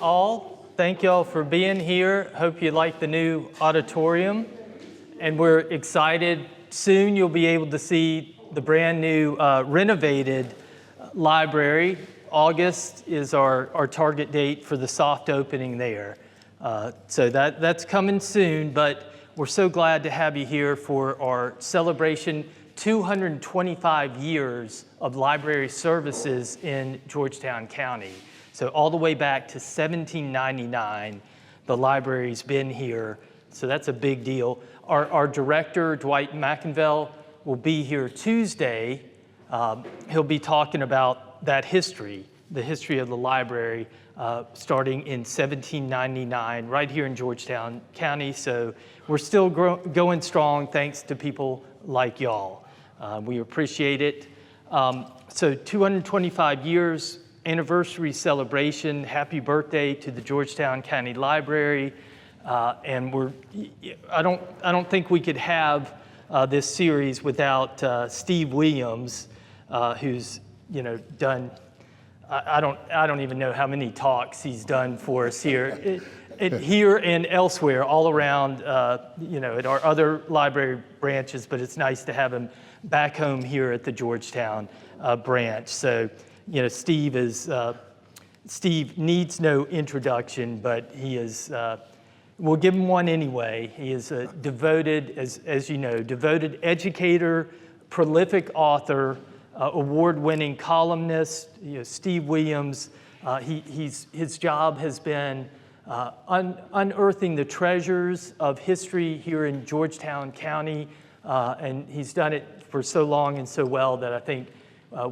All, thank y'all for being here. Hope you like the new auditorium, and we're excited. Soon you'll be able to see the brand new renovated library. August is our target date for the soft opening there. So that's coming soon, but we're so glad to have you here for our celebration 225 years of library services in Georgetown County. So all the way back to 1799, the library's been here. So that's a big deal. Our director, Dwight McInville, will be here Tuesday. He'll be talking about that history, the history of the library, starting in 1799, right here in Georgetown County. So we're still going strong thanks to people like y'all. We appreciate it. So 225 years, anniversary celebration. Happy birthday to the Georgetown County Library. And I don't think we could have this series without Steve Williams, who's done. I don't even know how many talks he's done for us here, here and elsewhere, all around. At our other library branches, but it's nice to have him back home here at the Georgetown branch. So. Steve needs no introduction, but he is, we'll give him one anyway. He is a devoted, as you know, devoted educator, prolific author, award-winning columnist. Steve Williams, his job has been unearthing the treasures of history here in Georgetown County, and he's done it for so long and so well that I think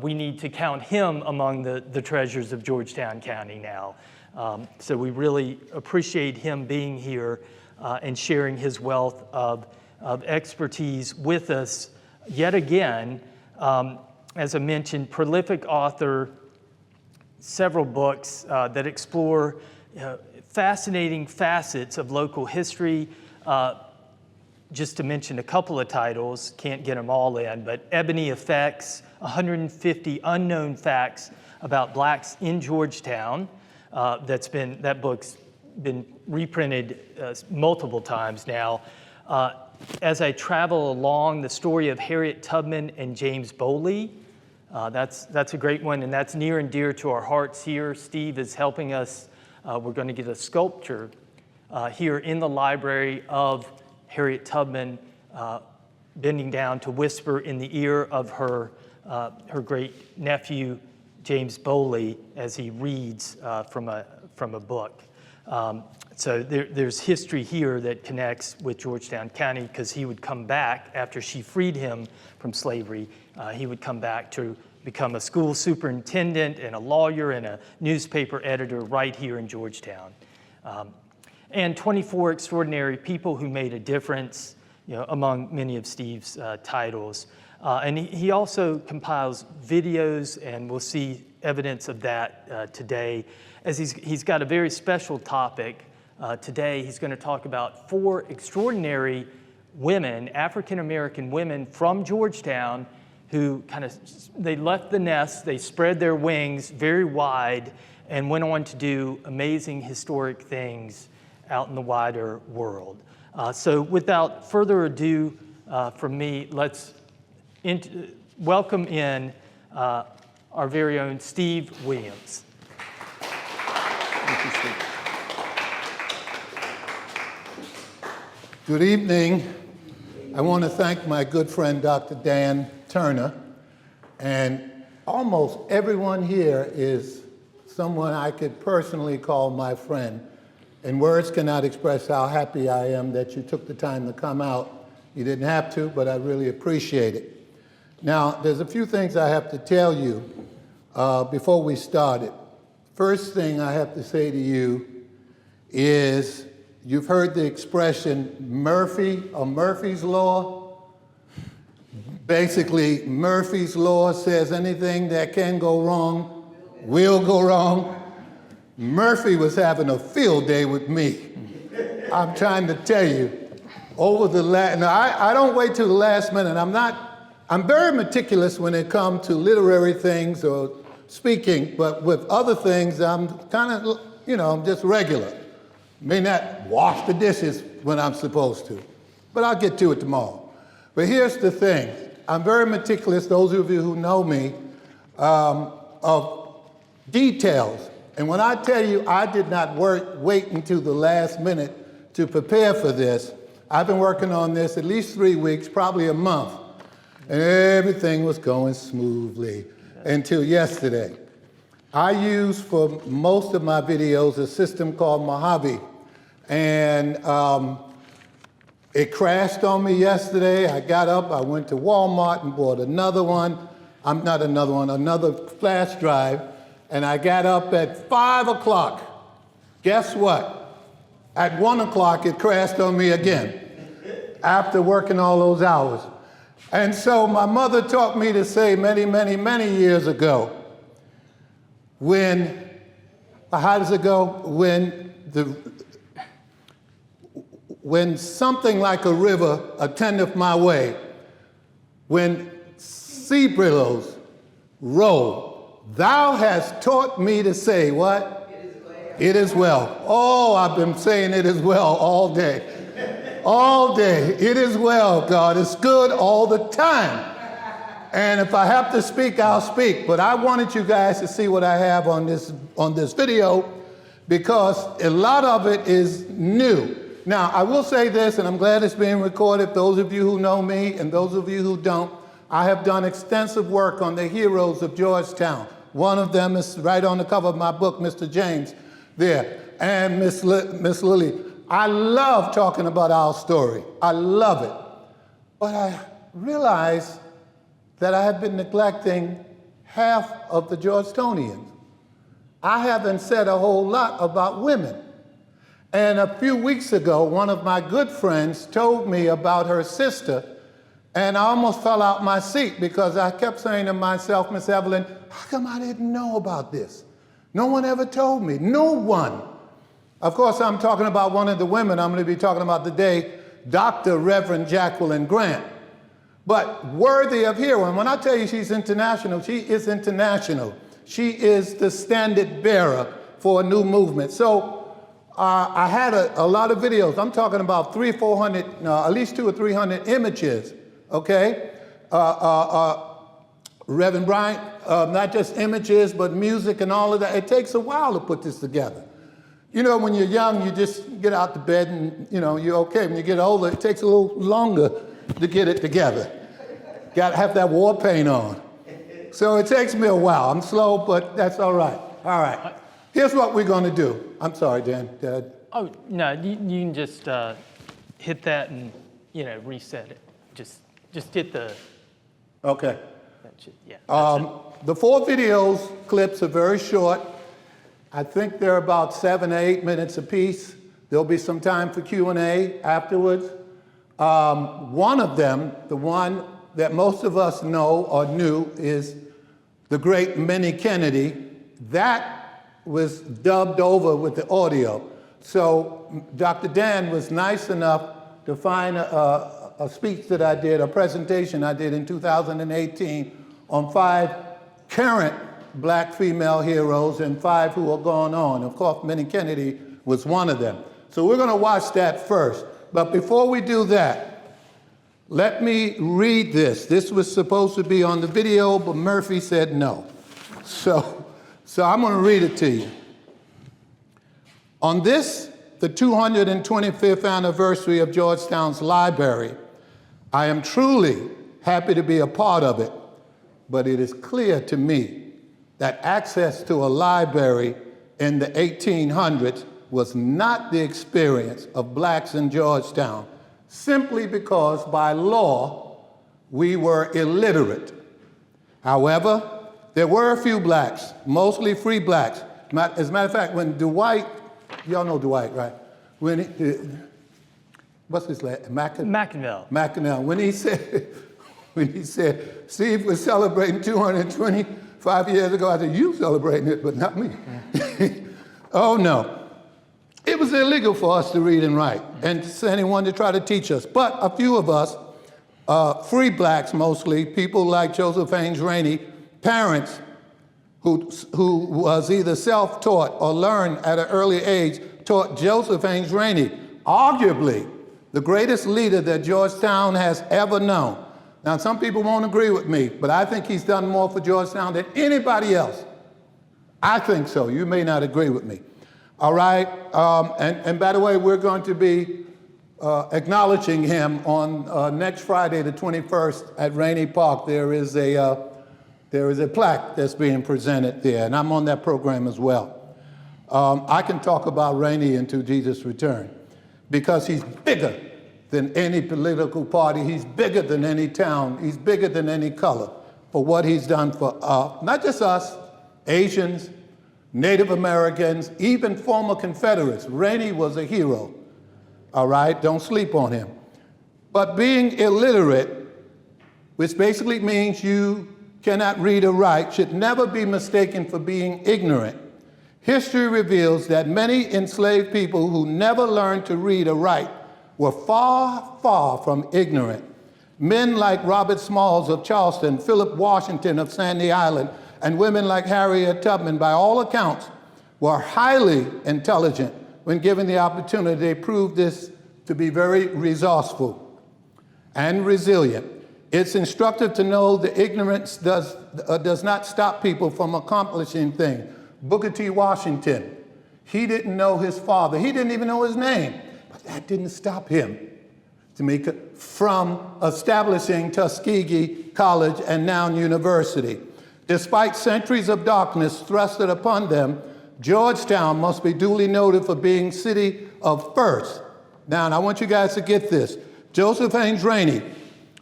we need to count him among the treasures of Georgetown County now. So we really appreciate him being here and sharing his wealth of expertise with us yet again. As I mentioned, prolific author, several books that explore fascinating facets of local history. Just to mention a couple of titles, can't get them all in, but Ebony Effects, 150 Unknown Facts About Blacks in Georgetown. That book's been reprinted multiple times now. As I Travel Along, the story of Harriet Tubman and James Bowley. That's a great one, and that's near and dear to our hearts here. Steve is helping us. We're going to get a sculpture here in the library of Harriet Tubman bending down to whisper in the ear of her great nephew, James Bowley, as he reads from a book. So there's history here that connects with Georgetown County, because he would come back after she freed him from slavery. He would come back to become a school superintendent and a lawyer and a newspaper editor right here in Georgetown. And 24 extraordinary people who made a difference, among many of Steve's titles. And he also compiles videos, and we'll see evidence of that today, as he's got a very special topic. Today, he's going to talk about 4 extraordinary women, African-American women from Georgetown, who they left the nest, they spread their wings very wide, and went on to do amazing historic things out in the wider world. So without further ado from me, let's welcome in our very own Steve Williams. Thank you, Steve. Good evening. I want to thank my good friend, Dr. Dan Turner, and almost everyone here is someone I could personally call my friend. And words cannot express how happy I am that you took the time to come out. You didn't have to, but I really appreciate it. Now, there's a few things I have to tell you before we started. First thing I have to say to you is, you've heard the expression Murphy or Murphy's Law. Basically, Murphy's Law says anything that can go wrong will go wrong. Murphy was having a field day with me. I'm trying to tell you, over the last, now I don't wait till the last minute. I'm very meticulous when it comes to literary things or speaking, but with other things, I'm kind of, I'm just regular. May not wash the dishes when I'm supposed to, but I'll get to it tomorrow. But here's the thing. I'm very meticulous, those of you who know me, of details. And when I tell you I did not wait until the last minute to prepare for this, I've been working on this at least 3 weeks, probably a month. And everything was going smoothly until yesterday. I use for most of my videos a system called Mojave. And it crashed on me yesterday. I got up, I went to Walmart and bought another flash drive. And I got up at 5 o'clock. Guess what? At 1 o'clock, it crashed on me again after working all those hours. And so my mother taught me to say many, many, many years ago, how does it go? When something like a river attendeth my way, when sea billows roll, thou hast taught me to say what? It is well. Oh, I've been saying it is well all day. All day. It is well, God. It's good all the time. And if I have to speak, I'll speak. But I wanted you guys to see what I have on this video because a lot of it is new. Now, I will say this, and I'm glad it's being recorded. Those of you who know me and those of you who don't, I have done extensive work on the heroes of Georgetown. One of them is right on the cover of my book, Mr. James, there. And Miss Lily. I love talking about our story. I love it. But I realize that I have been neglecting half of the Georgetownians. I haven't said a whole lot about women. And a few weeks ago, one of my good friends told me about her sister, and I almost fell out my seat because I kept saying to myself, Miss Evelyn, how come I didn't know about this? No one ever told me. No one. Of course, I'm talking about one of the women I'm going to be talking about today, Dr. Reverend Jacqueline Grant. But worthy of hearing. When I tell you she's international, she is international. She is the standard bearer for a new movement. So I had a lot of videos. I'm talking about 300, 400, at least 200 or 300 images, okay? Reverend Bryant, not just images, but music and all of that. It takes a while to put this together. You know, when you're young, you just get out to bed and, you're okay. When you get older, it takes a little longer to get it together. Got to have that war paint on. So it takes me a while. I'm slow, but that's all right. All right. Here's what we're going to do. I'm sorry, Dan. Oh, no, you can just hit that and, reset it. Just hit the... Okay. Yeah. The 4 videos, clips are very short. I think they're about 7 or 8 minutes apiece. There'll be some time for Q&A afterwards. One of them, the one that most of us know or knew, is the great Minnie Kennedy. That was dubbed over with the audio. So Dr. Dan was nice enough to find a speech that I did, a presentation I did in 2018 on 5 current black female heroes and 5 who are gone on. Of course, Minnie Kennedy was one of them. So we're going to watch that first. But before we do that, let me read this. This was supposed to be on the video, but Murphy said no. So I'm going to read it to you. On this, the 225th anniversary of Georgetown's library, I am truly happy to be a part of it, but it is clear to me that access to a library in the 1800s was not the experience of blacks in Georgetown, simply because by law, we were illiterate. However, there were a few blacks, mostly free blacks. As a matter of fact, when Dwight, y'all know Dwight, right? When what's his name? McInnell. When he said, Steve was celebrating 225 years ago, I said, you celebrating it, but not me. Oh no. It was was illegal for us to read and write, and anyone to try to teach us. But a few of us, free blacks mostly, people like Joseph Haynes Rainey, parents who was either self-taught or learned at an early age, taught Joseph Haynes Rainey, arguably the greatest leader that Georgetown has ever known. Now, some people won't agree with me, but I think he's done more for Georgetown than anybody else. I think so. You may not agree with me. All right? And by the way, we're going to be acknowledging him on next Friday, the 21st, at Rainey Park. There is a plaque that's being presented there, and I'm on that program as well. I can talk about Rainey until Jesus' return, because he's bigger than any political party. He's bigger than any town. He's bigger than any color for what he's done for not just us, Asians, Native Americans, even former Confederates. Rainey was a hero, all right? Don't sleep on him. But being illiterate, which basically means you cannot read or write, should never be mistaken for being ignorant. History reveals that many enslaved people who never learned to read or write were far, far from ignorant. Men like Robert Smalls of Charleston, Philip Washington of Sandy Island, and women like Harriet Tubman, by all accounts, were highly intelligent when given the opportunity. They proved this to be very resourceful and resilient. It's instructive to know that ignorance does not stop people from accomplishing things. Booker T. Washington, he didn't know his father. He didn't even know his name. But that didn't stop him from establishing Tuskegee College and now University. Despite centuries of darkness thrusted upon them, Georgetown must be duly noted for being city of first. Now, and I want you guys to get this. Joseph Haynes Rainey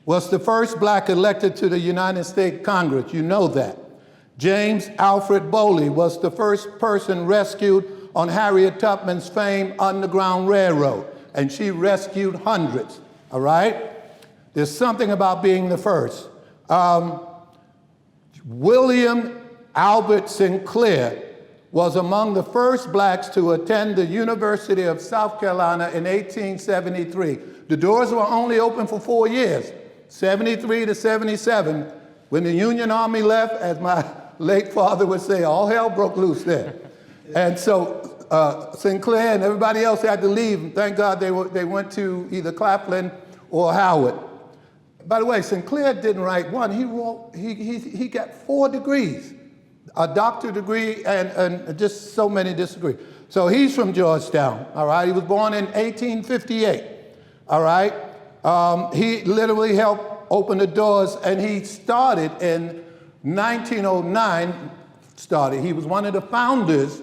was the first black elected to the United States Congress. You know that. James Alfred Bowley was the first person rescued on Harriet Tubman's famed Underground Railroad, and she rescued hundreds, all right? There's something about being the first. William Albert Sinclair was among the first blacks to attend the University of South Carolina in 1873. The doors were only open for 4 years, 73 to 77. When the Union Army left, as my late father would say, all hell broke loose there. And so Sinclair and everybody else had to leave. Thank God they went to either Claflin or Howard. By the way, Sinclair didn't write one. He got 4 degrees, a doctorate degree and just so many degrees. So he's from Georgetown, all right? He was born in 1858, all right? He literally helped open the doors, and he started in 1909. He was one of the founders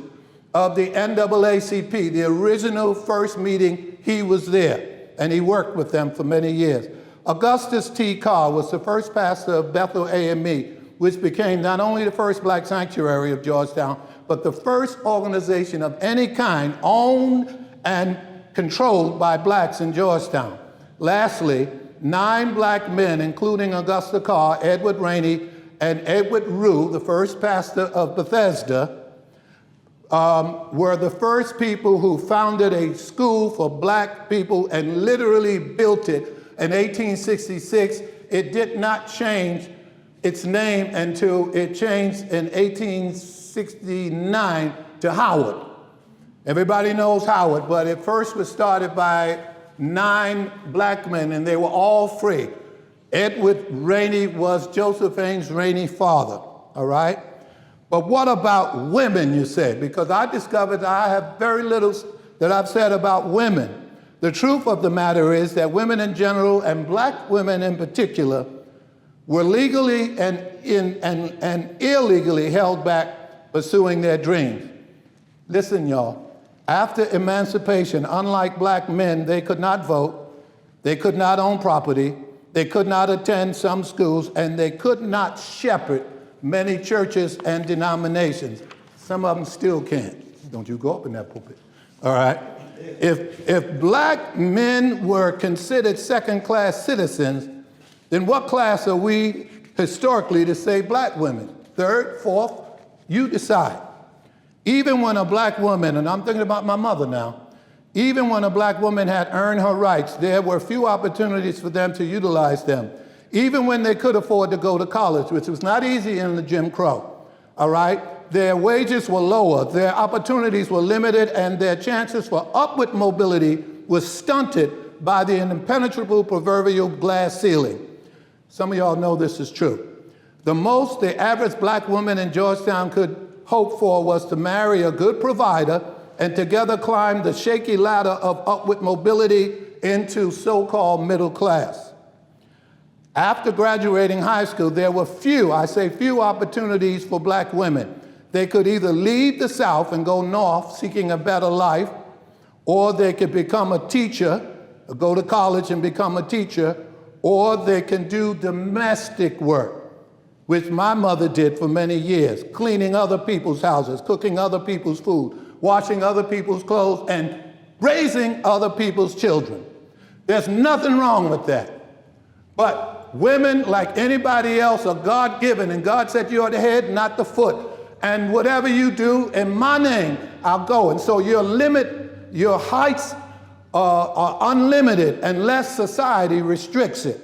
of the NAACP, the original first meeting. He was there, and he worked with them for many years. Augustus T. Carr was the first pastor of Bethel AME, which became not only the first black sanctuary of Georgetown, but the first organization of any kind owned and controlled by blacks in Georgetown. Lastly, 9 black men, including Augusta Carr, Edward Rainey, and Edward Rue, the first pastor of Bethesda, were the first people who founded a school for black people and literally built it in 1866. It did not change its name until it changed in 1869 to Howard. Everybody knows Howard, but it first was started by 9 black men, and they were all free. Edward Rainey was Joseph Haynes Rainey's father, all right? But what about women, you say? Because I discovered that I have very little that I've said about women. The truth of the matter is that women in general, and black women in particular, were legally and illegally held back pursuing their dreams. Listen, y'all. After emancipation, unlike black men, they could not vote, they could not own property, they could not attend some schools, and they could not shepherd many churches and denominations. Some of them still can't. Don't you go up in that pulpit. All right? If black men were considered second-class citizens, then what class are we historically to say black women? Third, fourth, you decide. Even when a black woman, and I'm thinking about my mother now, Even when a black woman had earned her rights, there were few opportunities for them to utilize them. Even when they could afford to go to college, which was not easy in the Jim Crow, all right? Their wages were lower, their opportunities were limited, and their chances for upward mobility were stunted by the impenetrable proverbial glass ceiling. Some of y'all know this is true. The most the average black woman in Georgetown could hope for was to marry a good provider and together climb the shaky ladder of upward mobility into so-called middle class. After graduating high school, there were few, I say few, opportunities for black women. They could either leave the South and go north seeking a better life, or they could become a teacher, or go to college and become a teacher, or they can do domestic work, which my mother did for many years, cleaning other people's houses, cooking other people's food, washing other people's clothes, and raising other people's children. There's nothing wrong with that. But women, like anybody else, are God-given, and God said you're the head, not the foot. And whatever you do in my name, I'll go. And so your heights are unlimited unless society restricts it.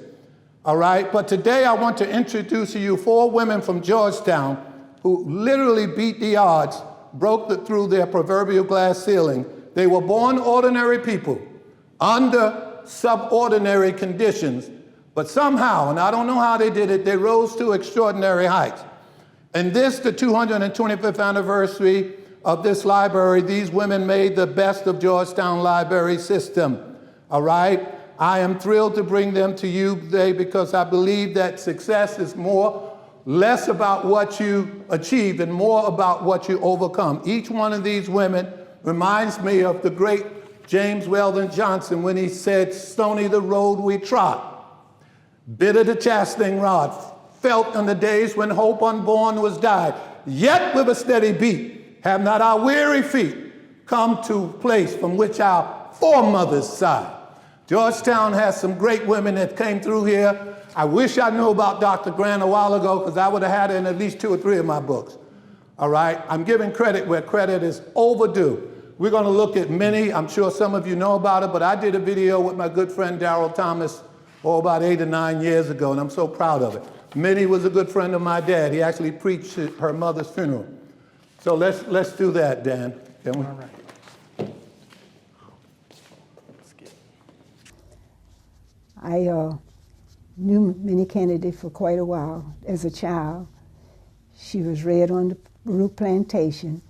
All right? But today I want to introduce to you 4 women from Georgetown who literally beat the odds, broke through their proverbial glass ceiling. They were born ordinary people under subordinary conditions, but somehow, and I don't know how they did it, they rose to extraordinary heights. And this, the 225th anniversary of this library, these women made the best of Georgetown library system, all right? I am thrilled to bring them to you today because I believe that success is less about what you achieve and more about what you overcome. Each one of these women reminds me of the great James Weldon Johnson when he said, "Stony the road we trod, bitter the chastening rod, felt in the days when hope unborn was died. Yet with a steady beat, have not our weary feet come to a place from which our foremothers sighed." Georgetown has some great women that came through here. I wish I knew about Dr. Grant a while ago, because I would have had her in at least 2 or 3 of my books. All right? I'm giving credit where credit is overdue. We're going to look at Minnie. I'm sure some of you know about it, but I did a video with my good friend Darrell Thomas about 8 or 9 years ago, and I'm so proud of it. Minnie was a good friend of my dad. He actually preached at her mother's funeral. So let's do that, Dan. Can we? All right. I knew Minnie Kennedy for quite a while. As a child, she was reared on the Root Plantation,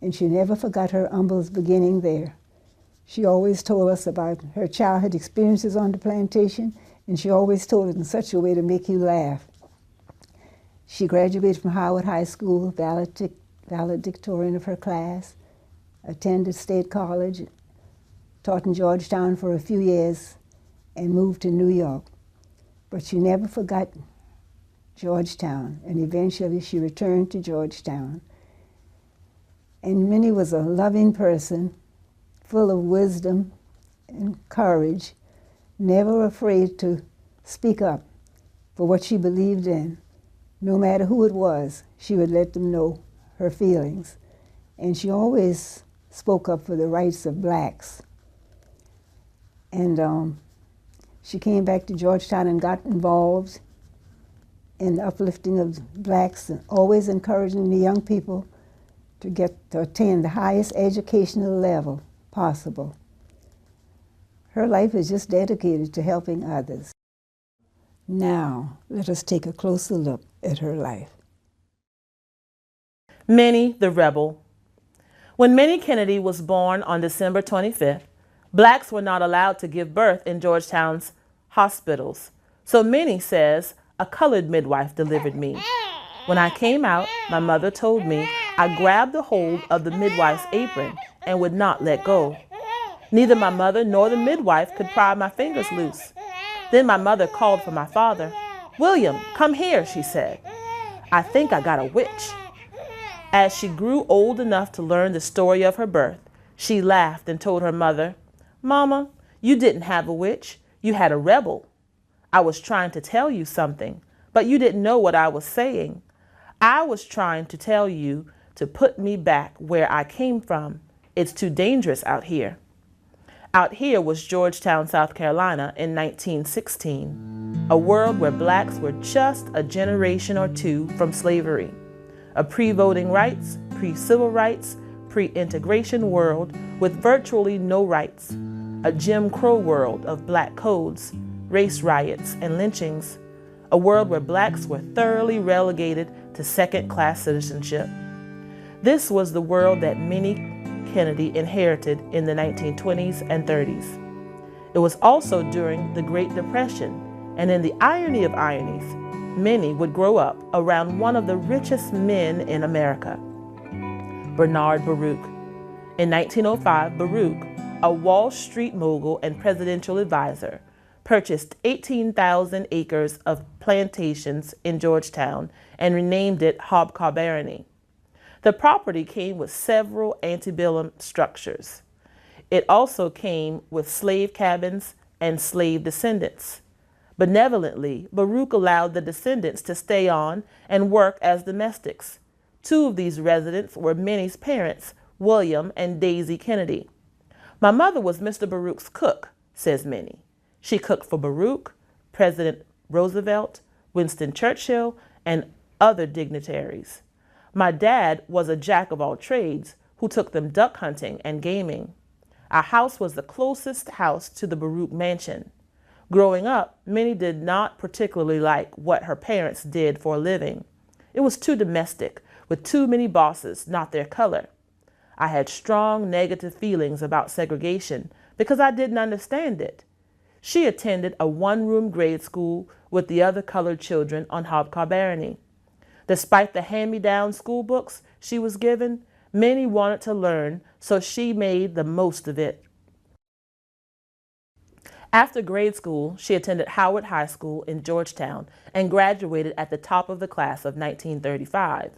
and she never forgot her humble beginning there. She always told us about her childhood experiences on the plantation, and she always told it in such a way to make you laugh. She graduated from Howard High School, valedictorian of her class, attended State College, taught in Georgetown for a few years, and moved to New York. But she never forgot Georgetown, and eventually she returned to Georgetown. And Minnie was a loving person, full of wisdom and courage, never afraid to speak up for what she believed in. No matter who it was, she would let them know her feelings. And she always spoke up for the rights of blacks. And she came back to Georgetown and got involved in the uplifting of blacks, and always encouraging the young people to attain the highest educational level possible. Her life is just dedicated to helping others. Now, let us take a closer look at her life. Minnie the Rebel. When Minnie Kennedy was born on December 25th, blacks were not allowed to give birth in Georgetown's hospitals. So Minnie says, a colored midwife delivered me. When I came out, my mother told me I grabbed a hold of the midwife's apron and would not let go. Neither my mother nor the midwife could pry my fingers loose. Then my mother called for my father. "William, come here," she said. "I think I got a witch." As she grew old enough to learn the story of her birth, she laughed and told her mother, "Mama, you didn't have a witch, you had a rebel. I was trying to tell you something, but you didn't know what I was saying. I was trying to tell you to put me back where I came from. It's too dangerous out here." Out here was Georgetown, South Carolina in 1916, a world where blacks were just a generation or two from slavery, a pre-voting rights, pre-civil rights, pre-integration world with virtually no rights, a Jim Crow world of black codes, race riots, and lynchings, a world where blacks were thoroughly relegated to second-class citizenship. This was the world that Minnie Kennedy inherited in the 1920s and 30s. It was also during the Great Depression, and in the irony of ironies, Minnie would grow up around one of the richest men in America, Bernard Baruch. In 1905, Baruch, a Wall Street mogul and presidential advisor, purchased 18,000 acres of plantations in Georgetown and renamed it Hobgoblany. The property came with several antebellum structures. It also came with slave cabins and slave descendants. Benevolently, Baruch allowed the descendants to stay on and work as domestics. Two of these residents were Minnie's parents, William and Daisy Kennedy. "My mother was Mr. Baruch's cook," says Minnie. She cooked for Baruch, President Roosevelt, Winston Churchill, and other dignitaries. "My dad was a jack of all trades who took them duck hunting and gaming. Our house was the closest house to the Baruch mansion. Growing up, Minnie did not particularly like what her parents did for a living. It was too domestic, with too many bosses, not their color. I had strong negative feelings about segregation because I didn't understand it. She attended a one-room grade school with the other colored children on Hobgoblany. Despite the hand-me-down school books she was given, Minnie wanted to learn, so she made the most of it. After grade school, she attended Howard High School in Georgetown and graduated at the top of the class of 1935.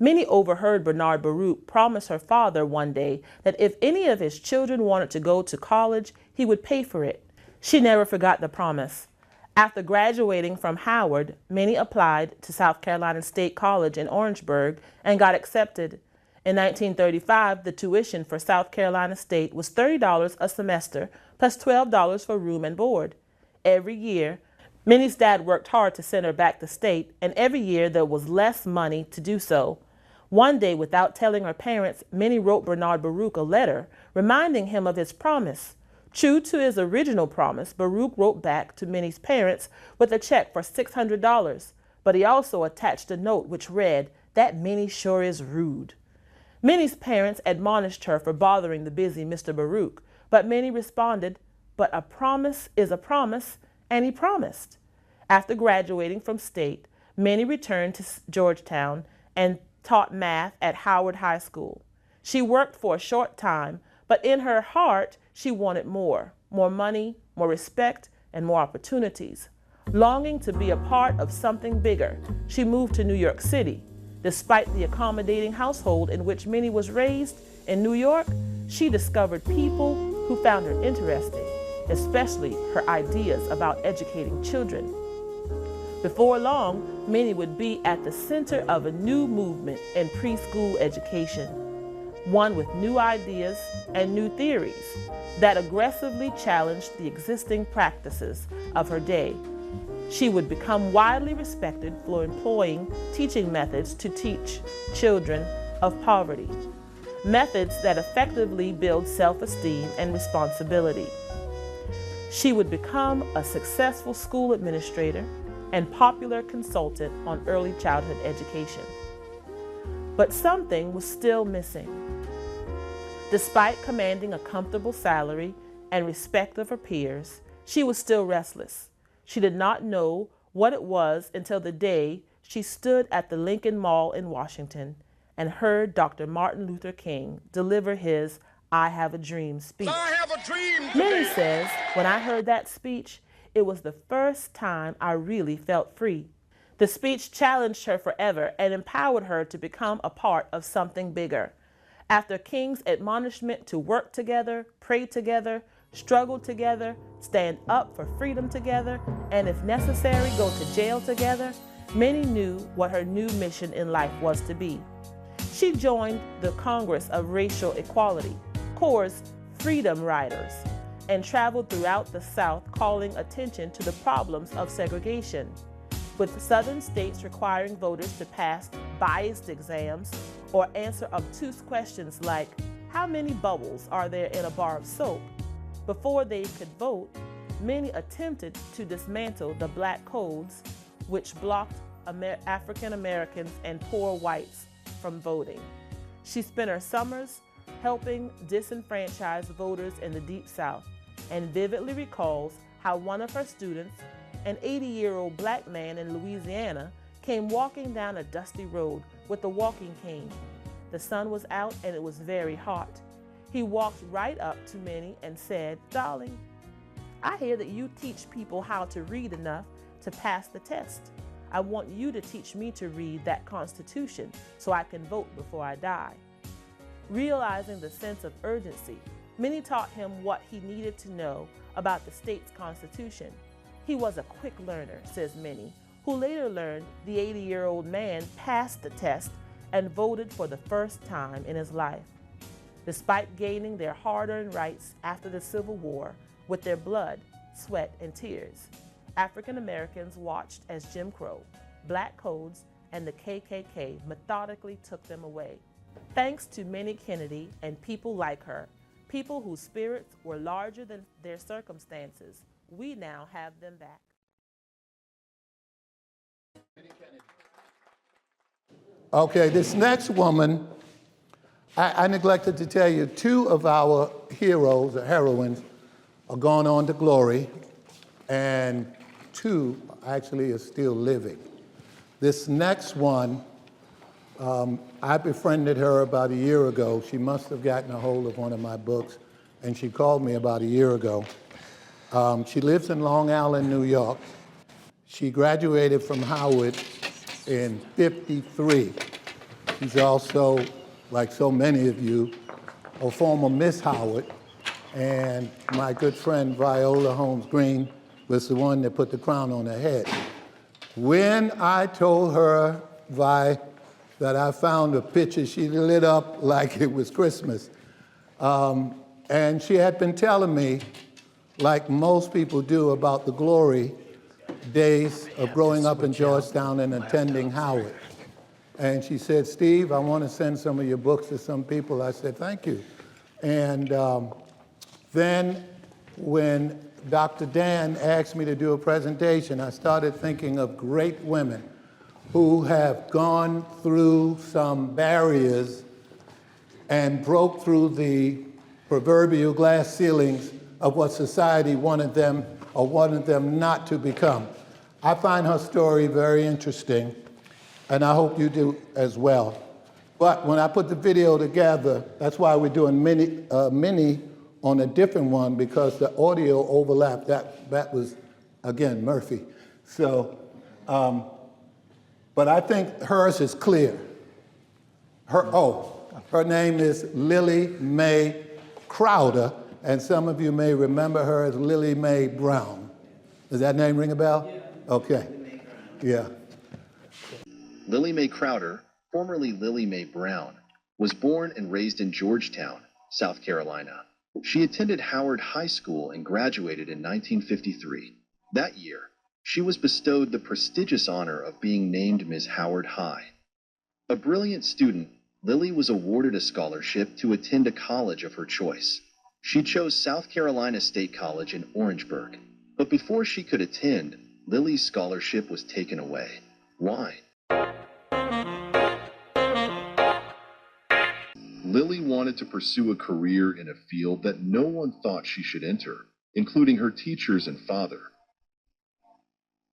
Minnie overheard Bernard Baruch promise her father one day that if any of his children wanted to go to college, he would pay for it. She never forgot the promise. After graduating from Howard, Minnie applied to South Carolina State College in Orangeburg and got accepted. In 1935, the tuition for South Carolina State was $30 a semester plus $12 for room and board. Every year, Minnie's dad worked hard to send her back to state, and every year there was less money to do so. One day, without telling her parents, Minnie wrote Bernard Baruch a letter reminding him of his promise. True to his original promise, Baruch wrote back to Minnie's parents with a check for $600, but he also attached a note which read, "That Minnie sure is rude." Minnie's parents admonished her for bothering the busy Mr. Baruch, but Minnie responded, "But a promise is a promise," and he promised. After graduating from state, Minnie returned to Georgetown and taught math at Howard High School. She worked for a short time, but in her heart, she wanted more money, more respect, and more opportunities. Longing to be a part of something bigger, she moved to New York City. Despite the accommodating household in which Minnie was raised in New York, she discovered people who found her interesting, especially her ideas about educating children. Before long, Minnie would be at the center of a new movement in preschool education, one with new ideas and new theories that aggressively challenged the existing practices of her day. She would become widely respected for employing teaching methods to teach children of poverty, methods that effectively build self-esteem and responsibility. She would become a successful school administrator and popular consultant on early childhood education. But something was still missing. Despite commanding a comfortable salary and respect of her peers, she was still restless. She did not know what it was until the day she stood at the Lincoln Mall in Washington and heard Dr. Martin Luther King deliver his "I Have a Dream" speech. I have a dream today. Minnie says, when I heard that speech, it was the first time I really felt free. The speech challenged her forever and empowered her to become a part of something bigger. After King's admonishment to work together, pray together, struggle together, stand up for freedom together, and if necessary, go to jail together, Minnie knew what her new mission in life was to be. She joined the Congress of Racial Equality, CORE's Freedom Riders, and traveled throughout the South calling attention to the problems of segregation, with southern states requiring voters to pass biased exams or answer obtuse questions like, how many bubbles are there in a bar of soap? Before they could vote, many attempted to dismantle the black codes which blocked African Americans and poor whites from voting. She spent her summers helping disenfranchised voters in the Deep South and vividly recalls how one of her students, an 80-year-old black man in Louisiana, came walking down a dusty road with a walking cane. The sun was out and it was very hot. He walked right up to Minnie and said, "Darling, I hear that you teach people how to read enough to pass the test. I want you to teach me to read that Constitution so I can vote before I die." Realizing the sense of urgency, Minnie taught him what he needed to know about the state's Constitution. He was a quick learner, says Minnie, who later learned the 80-year-old man passed the test and voted for the first time in his life. Despite gaining their hard-earned rights after the Civil War with their blood, sweat, and tears, African Americans watched as Jim Crow, black codes, and the KKK methodically took them away. Thanks to Minnie Kennedy and people like her, people whose spirits were larger than their circumstances, we now have them back. Okay, this next woman, I neglected to tell you, two of our heroes, or heroines, are gone on to glory, and two actually are still living. This next one, I befriended her about a year ago. She must have gotten a hold of one of my books, and she called me about a year ago. She lives in Long Island, New York. She graduated from Howard in '53. She's also, like so many of you, a former Miss Howard, and my good friend Viola Holmes Green was the one that put the crown on her head. When I told her, Vi, that I found a picture, she lit up like it was Christmas. And she had been telling me, like most people do, about the glory days of growing up in Georgetown and attending Howard. And she said, "Steve, I want to send some of your books to some people." I said, "Thank you." And then when Dr. Dan asked me to do a presentation, I started thinking of great women who have gone through some barriers and broke through the proverbial glass ceilings of what society wanted them or wanted them not to become. I find her story very interesting, and I hope you do as well. But when I put the video together, that's why we're doing mini on a different one, because the audio overlapped. That was, again, Murphy. So, but I think hers is clear. Her name is Lily Mae Crowder, and some of you may remember her as Lily Mae Brown. Does that name ring a bell? Yeah. Okay. Yeah. Lily Mae Crowder, formerly Lily Mae Brown, was born and raised in Georgetown, South Carolina. She attended Howard High School and graduated in 1953. That year, she was bestowed the prestigious honor of being named Ms. Howard High. A brilliant student, Lily was awarded a scholarship to attend a college of her choice. She chose South Carolina State College in Orangeburg. But before she could attend, Lily's scholarship was taken away. Why? Lily wanted to pursue a career in a field that no one thought she should enter, including her teachers and father.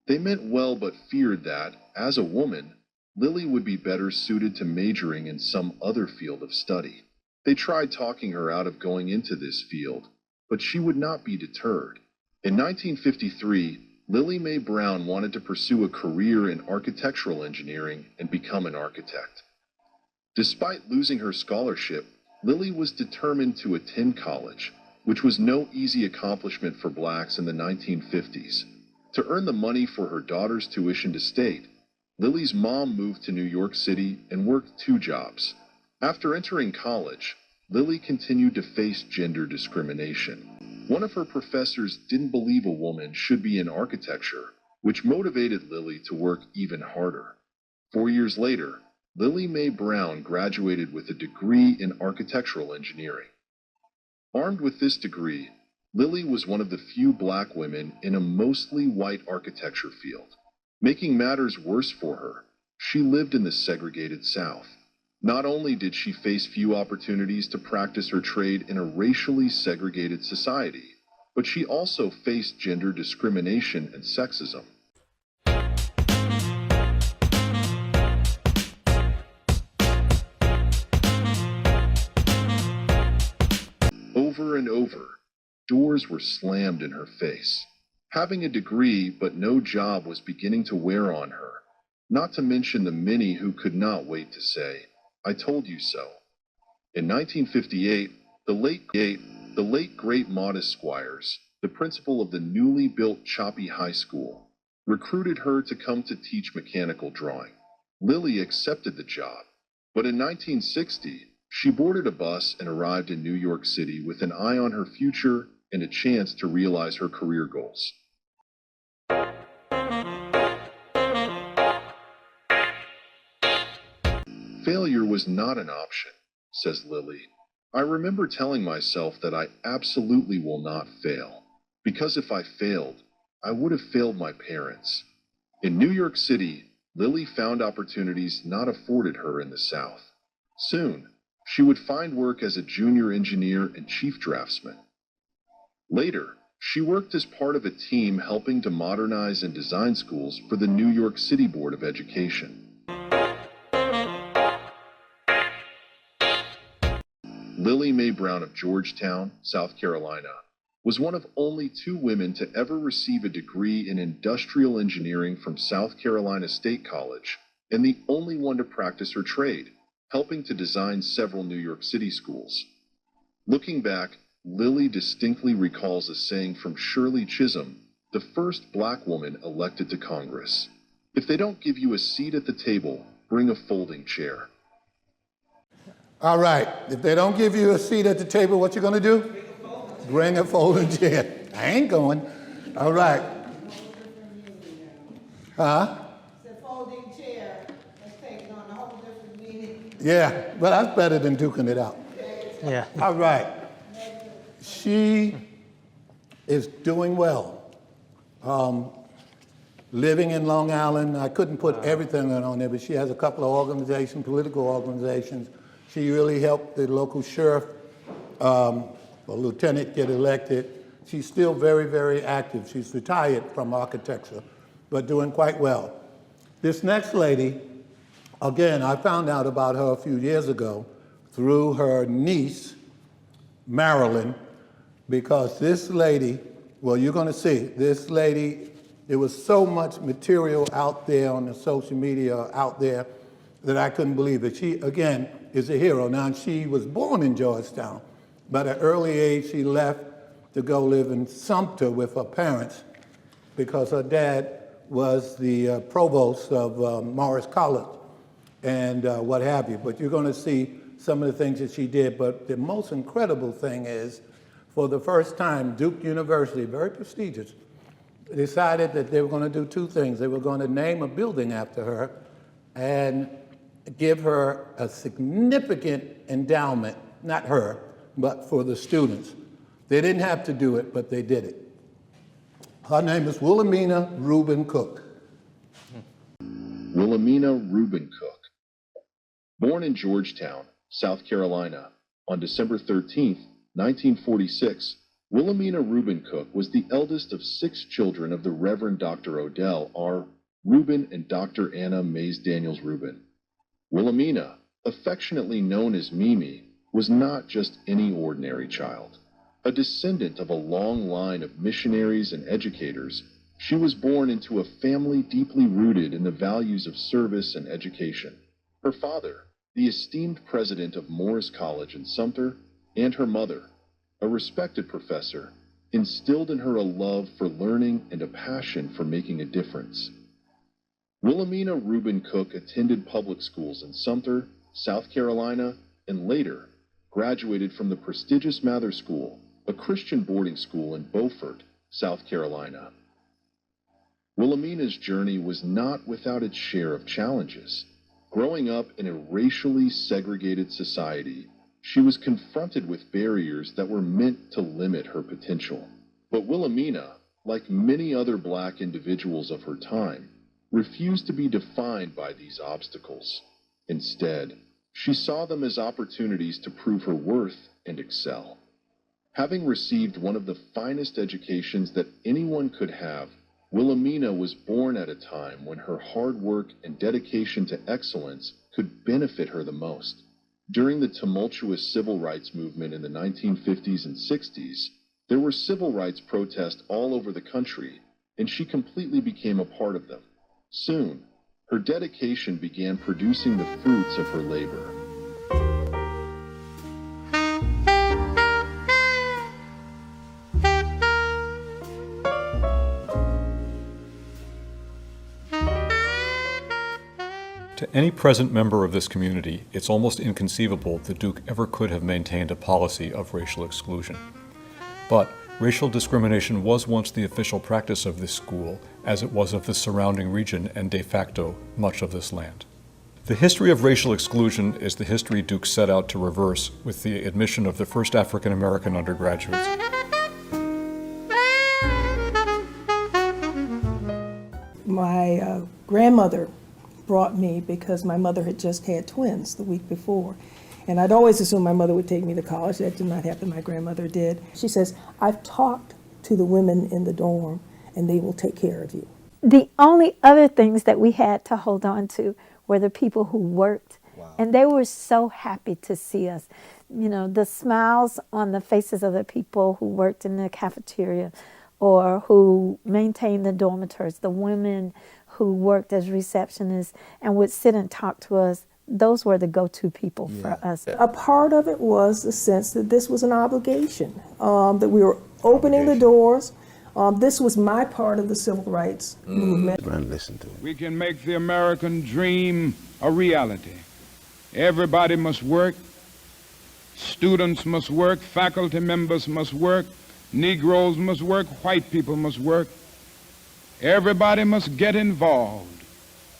They meant well but feared that, as a woman, Lily would be better suited to majoring in some other field of study. They tried talking her out of going into this field, but she would not be deterred. In 1953, Lily Mae Brown wanted to pursue a career in architectural engineering and become an architect. Despite losing her scholarship, Lily was determined to attend college, which was no easy accomplishment for blacks in the 1950s. To earn the money for her daughter's tuition to state, Lily's mom moved to New York City and worked 2 jobs. After entering college, Lily continued to face gender discrimination. One of her professors didn't believe a woman should be in architecture, which motivated Lily to work even harder. 4 years later, Lily Mae Brown graduated with a degree in architectural engineering. Armed with this degree, Lily was one of the few black women in a mostly white architecture field. Making matters worse for her, she lived in the segregated South. Not only did she face few opportunities to practice her trade in a racially segregated society, but she also faced gender discrimination and sexism. Over and over, doors were slammed in her face. Having a degree but no job was beginning to wear on her, not to mention the many who could not wait to say, "I told you so." In 1958, the late great Modest Squires, the principal of the newly built Choppy High School, recruited her to come to teach mechanical drawing. Lily accepted the job, but in 1960, she boarded a bus and arrived in New York City with an eye on her future and a chance to realize her career goals. Failure was not an option, says Lily. I remember telling myself that I absolutely will not fail, because if I failed, I would have failed my parents. In New York City, Lily found opportunities not afforded her in the South. Soon, she would find work as a junior engineer and chief draftsman. Later, she worked as part of a team helping to modernize and design schools for the New York City Board of Education. Lily Mae Brown of Georgetown, South Carolina, was one of only 2 women to ever receive a degree in industrial engineering from South Carolina State College, and the only one to practice her trade, helping to design several New York City schools. Looking back, Lily distinctly recalls a saying from Shirley Chisholm, the first black woman elected to Congress. "If they don't give you a seat at the table, bring a folding chair." All right, if they don't give you a seat at the table, what you gonna do? Bring a folding chair. I ain't going. All right. Huh? The folding chair has taken on a whole different meaning. Yeah, but that's better than duking it out. Yeah. All right. She is doing well. Living in Long Island, I couldn't put everything on there, but she has a couple of organizations, political organizations. She really helped the local sheriff or lieutenant get elected. She's still very, very active. She's retired from architecture, but doing quite well. This next lady, again, I found out about her a few years ago through her niece, Marilyn, because this lady, well, you're going to see, this lady, there was so much material out there on the social media out there that I couldn't believe it. She, again, is a hero. Now, she was born in Georgetown, but at an early age, she left to go live in Sumter with her parents because her dad was the provost of Morris College and what have you. But you're going to see some of the things that she did. But the most incredible thing is, for the first time, Duke University, very prestigious, decided that they were going to do 2 things. They were going to name a building after her and give her a significant endowment, not her, but for the students. They didn't have to do it, but they did it. Her name is Wilhelmina Reuben Cook. Wilhelmina Reuben Cook. Born in Georgetown, South Carolina, on December 13, 1946, Wilhelmina Reuben Cook was the eldest of 6 children of the Reverend Dr. Odell R. Reuben and Dr. Anna Mays Daniels Reuben. Wilhelmina, affectionately known as Mimi, was not just any ordinary child. A descendant of a long line of missionaries and educators, she was born into a family deeply rooted in the values of service and education. Her father, the esteemed president of Morris College in Sumter, and her mother, a respected professor, instilled in her a love for learning and a passion for making a difference. Wilhelmina Reuben Cook attended public schools in Sumter, South Carolina, and later graduated from the prestigious Mather School a Christian boarding school in Beaufort, South Carolina. Wilhelmina's journey was not without its share of challenges. Growing up in a racially segregated society, she was confronted with barriers that were meant to limit her potential. But Wilhelmina, like many other Black individuals of her time, refused to be defined by these obstacles. Instead, she saw them as opportunities to prove her worth and excel. Having received one of the finest educations that anyone could have, Wilhelmina was born at a time when her hard work and dedication to excellence could benefit her the most. During the tumultuous civil rights movement in the 1950s and 60s, there were civil rights protests all over the country, and she completely became a part of them. Soon, her dedication began producing the fruits of her labor. To any present member of this community, it's almost inconceivable that Duke ever could have maintained a policy of racial exclusion. But racial discrimination was once the official practice of this school, as it was of the surrounding region and de facto much of this land. The history of racial exclusion is the history Duke set out to reverse with the admission of the first African American undergraduates. My grandmother brought me because my mother had just had twins the week before. And I'd always assumed my mother would take me to college. That did not happen. My grandmother did. She says, I've talked to the women in the dorm and they will take care of you. The only other things that we had to hold on to were the people who worked. Wow. And they were so happy to see us. You know, the smiles on the faces of the people who worked in the cafeteria or who maintained the dormitories, the women who worked as receptionists and would sit and talk to us. Those were the go-to people for us. A part of it was the sense that this was an obligation, that we were opening the doors. This was my part of the civil rights movement. We can make the American dream a reality. Everybody must work. Students must work. Faculty members must work. Negroes must work. White people must work. Everybody must get involved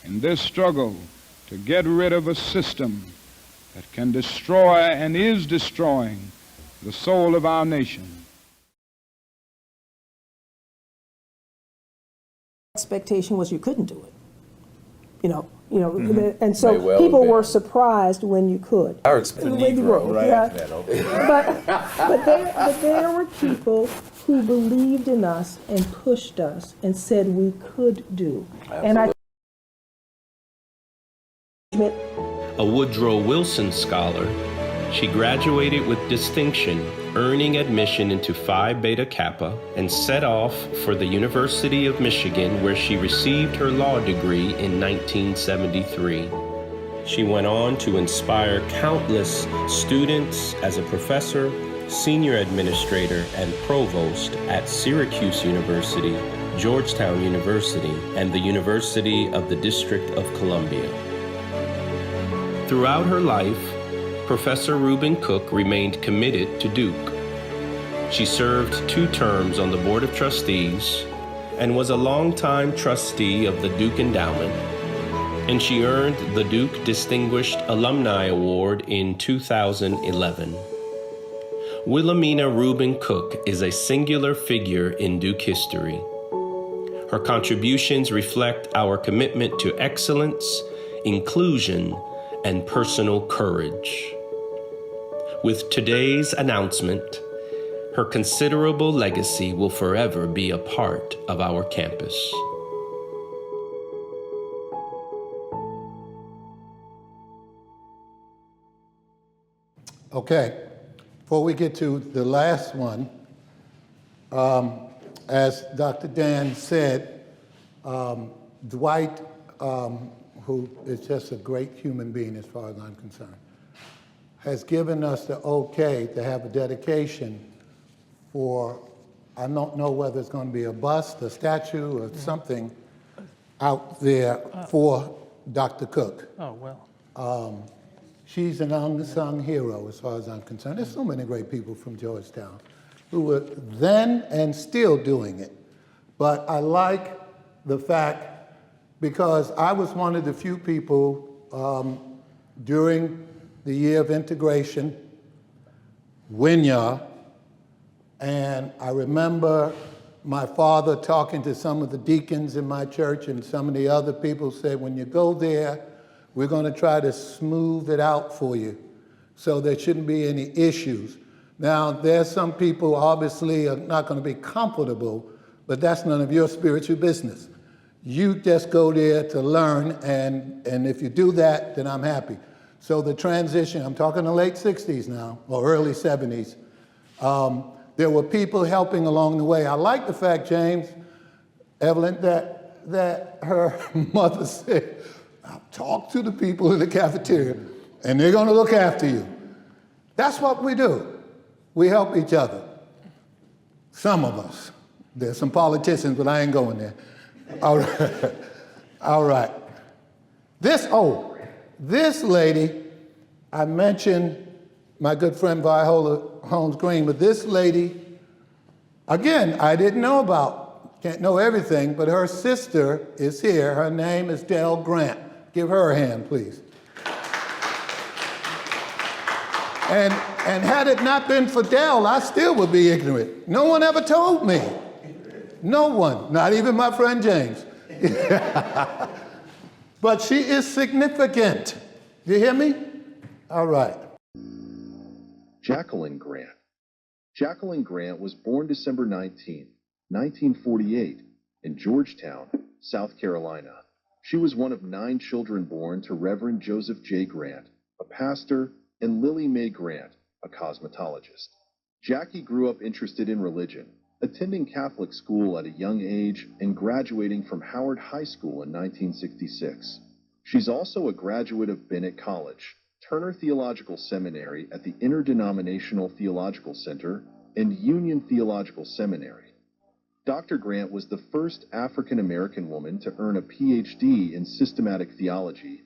in this struggle to get rid of a system that can destroy and is destroying the soul of our nation. Expectation was you couldn't do it, and so people were surprised when you could. Our Negro, right? Yeah. But there were people who believed in us and pushed us and said we could do. Absolutely. And a Woodrow Wilson scholar, she graduated with distinction, earning admission into Phi Beta Kappa, and set off for the University of Michigan, where she received her law degree in 1973. She went on to inspire countless students as a professor, senior administrator, and provost at Syracuse University, Georgetown University, and the University of the District of Columbia. Throughout her life, Professor Reuben Cook remained committed to Duke. She served 2 terms on the Board of Trustees and was a longtime trustee of the Duke Endowment, and she earned the Duke Distinguished Alumni Award in 2011. Wilhelmina Reuben Cook is a singular figure in Duke history. Her contributions reflect our commitment to excellence, inclusion, and personal courage. With today's announcement, her considerable legacy will forever be a part of our campus. Okay, before we get to the last one, as Dr. Dan said, Dwight, who is just a great human being as far as I'm concerned, has given us the okay to have a dedication for, I don't know whether it's going to be a bust, a statue, or something out there for Dr. Cook. Oh, well. She's an unsung hero as far as I'm concerned. There's so many great people from Georgetown. who were then and still doing it. But I like the fact, because I was one of the few people during the year of integration, Winyah, and I remember my father talking to some of the deacons in my church, and some of the other people said, when you go there, we're going to try to smooth it out for you so there shouldn't be any issues. Now, there's some people obviously are not going to be comfortable, but that's none of your spiritual business. You just go there to learn, and if you do that, then I'm happy. So the transition, I'm talking the late 60s now, or early 70s, there were people helping along the way. I like the fact, James, Evelyn, that her mother said, I'll talk to the people in the cafeteria, and they're going to look after you. That's what we do. We help each other. Some of us. There's some politicians, but I ain't going there. All right. All right. This lady, I mentioned my good friend Viola Holmes Green, but this lady, again, I didn't know about, can't know everything, but her sister is here. Her name is Dell Grant. Give her a hand, please. And had it not been for Dell, I still would be ignorant. No one ever told me. No one, not even my friend James. But she is significant. You hear me? All right. Jacqueline Grant. Jacqueline Grant was born December 19, 1948, in Georgetown, South Carolina. She was one of 9 children born to Reverend Joseph J. Grant, a pastor, and Lily Mae Grant, a cosmetologist. Jackie grew up interested in religion, attending Catholic school at a young age and graduating from Howard High School in 1966. She's also a graduate of Bennett College, Turner Theological Seminary at the Interdenominational Theological Center, and Union Theological Seminary. Dr. Grant was the first African-American woman to earn a PhD in systematic theology.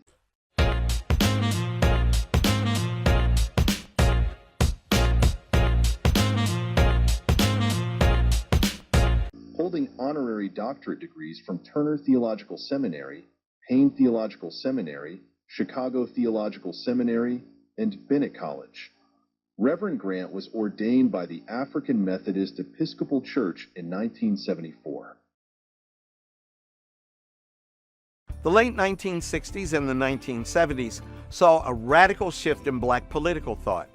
Holding honorary doctorate degrees from Turner Theological Seminary, Payne Theological Seminary, Chicago Theological Seminary, and Bennett College. Reverend Grant was ordained by the African Methodist Episcopal Church in 1974. The late 1960s and the 1970s saw a radical shift in black political thought,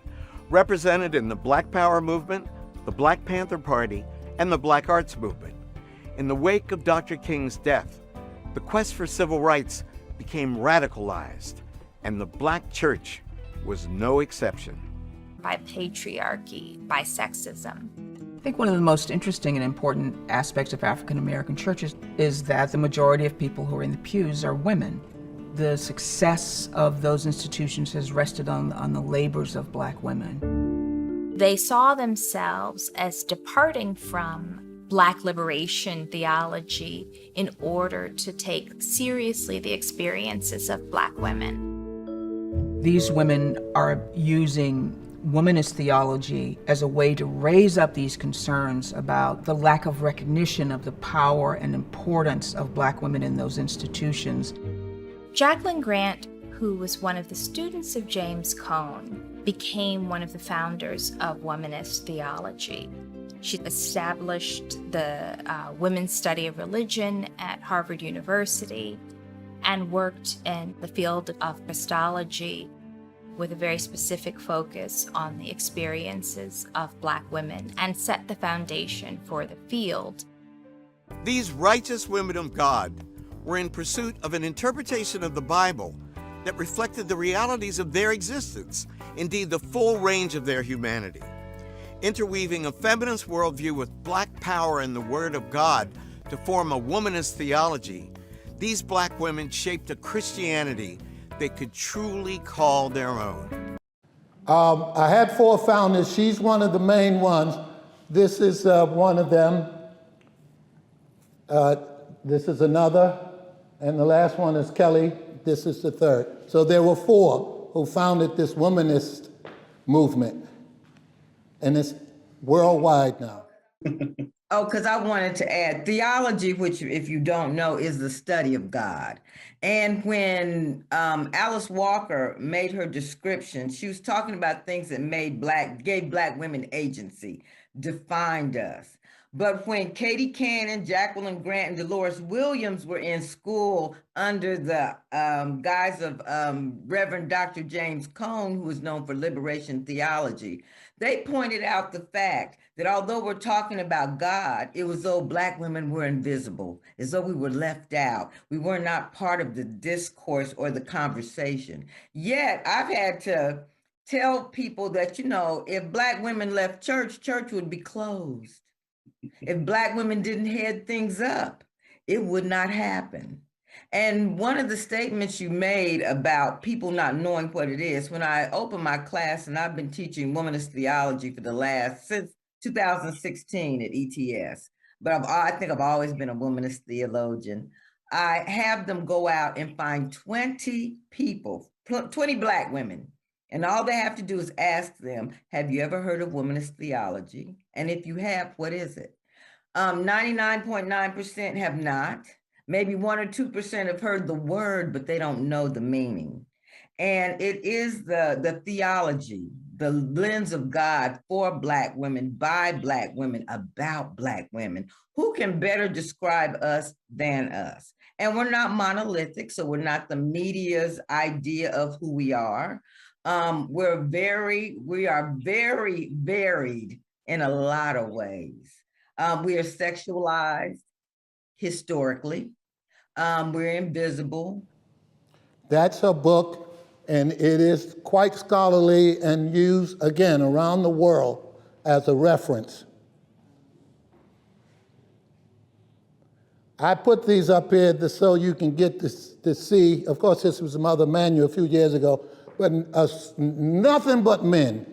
represented in the Black Power movement, the Black Panther Party, and the Black Arts movement. In the wake of Dr. King's death, the quest for civil rights became radicalized, and the black church was no exception. By patriarchy, by sexism. I think one of the most interesting and important aspects of African American churches is that the majority of people who are in the pews are women. The success of those institutions has rested on the labors of black women. They saw themselves as departing from Black liberation theology in order to take seriously the experiences of Black women. These women are using womanist theology as a way to raise up these concerns about the lack of recognition of the power and importance of Black women in those institutions. Jacqueline Grant, who was one of the students of James Cone, became one of the founders of womanist theology. She established the women's study of religion at Harvard University and worked in the field of Christology with a very specific focus on the experiences of Black women and set the foundation for the field. These righteous women of God were in pursuit of an interpretation of the Bible that reflected the realities of their existence, indeed the full range of their humanity. Interweaving a feminist worldview with Black power and the Word of God to form a womanist theology, these Black women shaped a Christianity they could truly call their own. I had 4 founders. She's one of the main ones. This is one of them. This is another. And the last one is Kelly. This is the third. So there were 4 who founded this womanist movement. And worldwide now. Oh, because I wanted to add theology, which, if you don't know, is the study of God. And when Alice Walker made her description, she was talking about things that gave Black women agency, defined us. But when Katie Cannon, Jacqueline Grant, and Dolores Williams were in school under the guise of Reverend Dr. James Cone, who was known for liberation theology, they pointed out the fact that although we're talking about God, it was though Black women were invisible, as though we were left out. We were not part of the discourse or the conversation. Yet I've had to tell people that, if Black women left church, church would be closed. If Black women didn't head things up, it would not happen. And one of the statements you made about people not knowing what it is, when I opened my class, and I've been teaching womanist theology since 2016 at ETS, but I think I've always been a womanist theologian. I have them go out and find 20 people, 20 Black women, and all they have to do is ask them, have you ever heard of womanist theology? And if you have, what is it? 99.9% have not. Maybe 1 or 2% have heard the word, but they don't know the meaning. And it is the theology, the lens of God for Black women, by Black women, about Black women. Who can better describe us than us? And we're not monolithic, so we're not the media's idea of who we are. We are very varied in a lot of ways. We are sexualized historically. We're invisible. That's a book, and it is quite scholarly and used, again, around the world as a reference. I put these up here just so you can get to see. Of course, this was Mother Manual a few years ago, but nothing but men.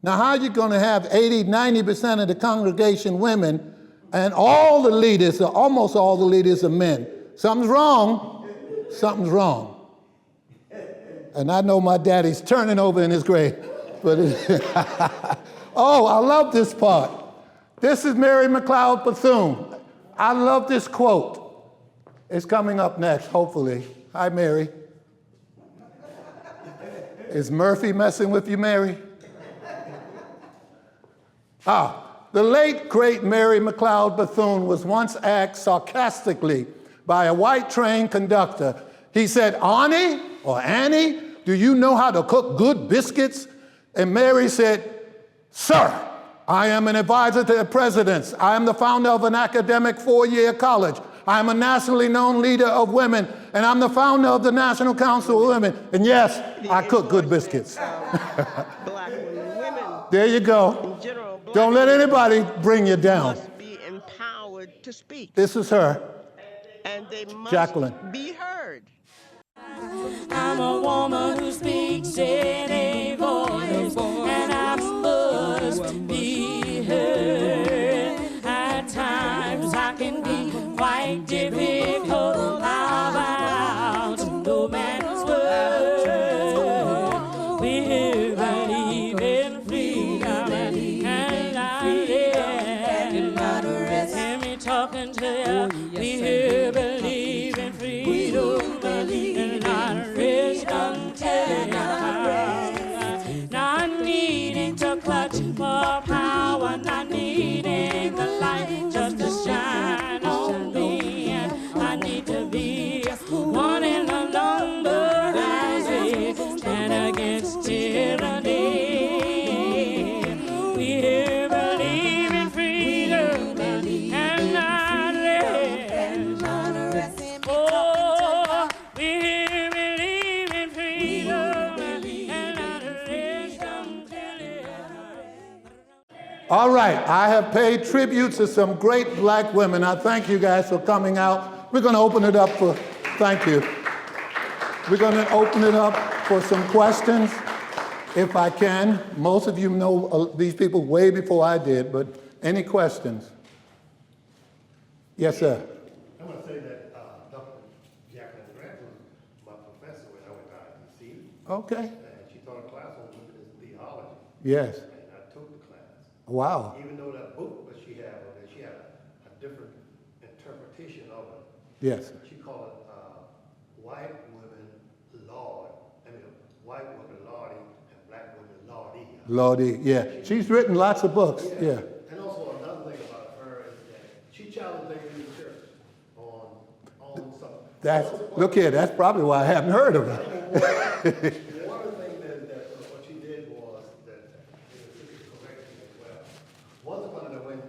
Now, how are you going to have 80, 90% of the congregation women and all the leaders, or almost all the leaders, are men? Something's wrong. Something's wrong. And I know my daddy's turning over in his grave. But oh, I love this part. This is Mary McLeod Bethune. I love this quote. It's coming up next, hopefully. Hi, Mary. Is Murphy messing with you, Mary? The late, great Mary McLeod Bethune was once asked sarcastically by a white train conductor. He said, Arnie or Annie, do you know how to cook good biscuits? And Mary said, sir, I am an advisor to the presidents. I am the founder of an academic 4-year college. I am a nationally known leader of women, and I'm the founder of the National Council of Women. And yes, I cook good biscuits. Black women. There you go. General, don't let anybody bring you down. Must be empowered to speak. This is her. And they must Jacqueline. be heard. I'm a woman who speaks in a voice, and I must be heard. At times I can be quite difficult. How about no man's word? We believe in freedom, and I rest. Hear me talking to you. We believe in freedom, and I rest until not needing to clutch for power, not needing the light just to shine on me. I need to be one in a number as we stand against tyranny. We believe in freedom, and not rest. Oh, we believe in freedom, and not rest until All right, I have paid tribute to some great Black women. I thank you guys for coming out. We're going to open it up for, thank you. We're going to open it up for some questions, if I can. Most of you know these people way before I did, but any questions? Yes, sir. I want to say that Dr. Jacqueline Grant was my professor when I went to ITC. Okay. And she taught a class on womenist theology. Yes. And I took the Wow. Even though that book that she had, a different interpretation of it. Yes. She called it white women Lord, white women Lordy and black women Lordy. Lordy, yeah. She's written lots of books, yeah. And also another thing about her is that she challenged things in the church on something. Look here, that's probably why I haven't heard of her. One of the things that what she did was that, correct me as well, once upon a time when